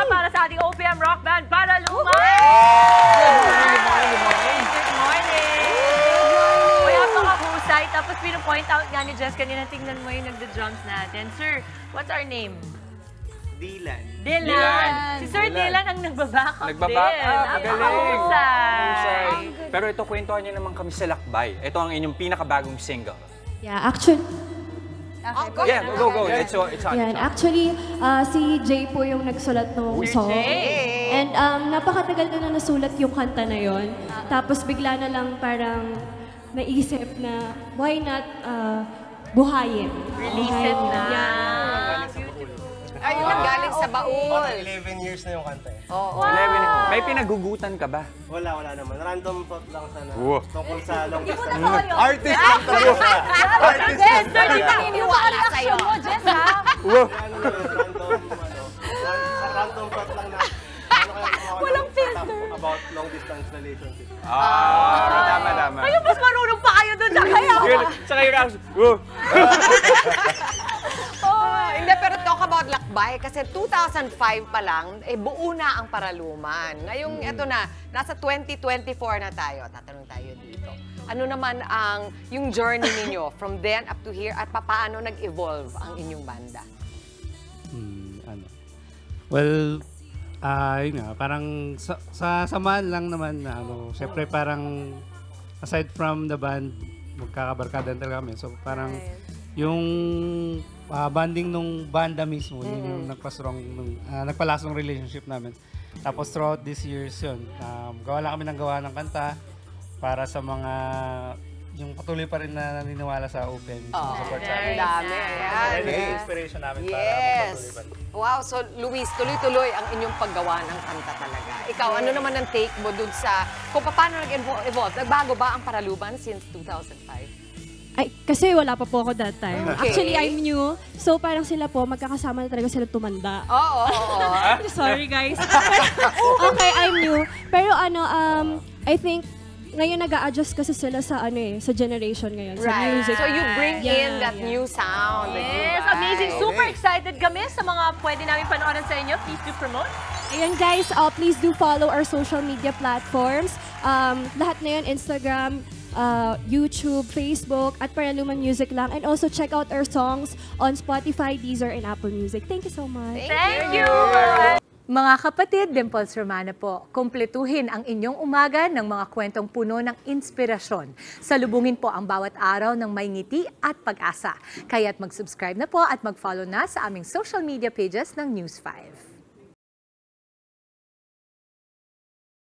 Para sa ating OPM Rock Band Paraluman! Good morning! Kaya pakahusay. Tapos pinupoint out nga ni Jess kanina, tingnan mo yung nagda-drums natin. Sir, what's our name? Dylan. Si Sir Dylan ang nagbaback up din. Magaling. Napakahusay. Pero ito, kwentuhan niyo naman kami sa Lakbay. Ito ang inyong pinakabagong single. Yeah, actually... Okay, go. It's on. Yan, actually, si Jay po yung nagsulat ng song. And napakatagal na nasulat yung kanta na yon. Tapos bigla na lang parang naisip na why not buhayin. Release it na. Ay, yun ang galing sa baul. 11 years na yung kanta eh. Oo. 11. May pinagugutan ka ba? Wala naman. Random thought lang sana. Wow. Tungkol sa long Hindi mo distance. na kaya. Artist lang talaga. Artist lang talaga. Naniniwala sa'yo. Jess, ha? Wow. Random thought lang na. Walang filter. About long distance relationship. Tama. Kayo mas marunong pa kayo doon. Saka yung reaction, wow. Hindi, pero talk about Lakbay kasi 2005 pa lang, buo na ang Paraluman. Ngayong ito na, nasa 2024 na tayo. Tatanong tayo dito. Ano naman ang yung journey ninyo from then up to here at paano nag-evolve ang inyong banda? Well, yun nga, parang sa samahan lang naman na syempre parang aside from the band, magkakabarkada talaga kami. So parang yung banding nung banda mismo, yun yung nagpalasong relationship namin. Tapos throughout these years yun, gawa lang kami ng gawa ng kanta para sa mga yung patuloy pa rin na naniniwala sa open. Support sa amin. Dami. Ayan. Yung inspiration namin para magpatuloy pa rin. Wow, so Luis, tuloy-tuloy ang inyong paggawa ng kanta talaga. Ikaw, ano naman ang take mo dun sa kung paano nag-evolve? Nagbago ba ang Paraluman since 2005? Ay, kasi wala pa po ako that time. Okay. Actually, I'm new. So parang sila po, magkakasama na talaga sila tumanda. Oo. Sorry guys. Okay, I'm new. Pero I think ngayon nag-a-adjust kasi sila sa sa generation ngayon, sa music. So you bring in that new sound. Yes, amazing. Super excited kami sa mga pwede namin panoorin sa inyo. Please do promote. Ayan guys, please do follow our social media platforms. Lahat na yun, Instagram, YouTube, Facebook, at Paraluman Music lang. And also check out our songs on Spotify, Deezer, and Apple Music. Thank you so much. Thank you! Mga kapatid, Dimples Romana po, kumpletuhin ang inyong umaga ng mga kwentong puno ng inspirasyon. Salubungin po ang bawat araw ng may ngiti at pag-asa. Kaya't mag-subscribe na po at mag-follow na sa aming social media pages ng News 5.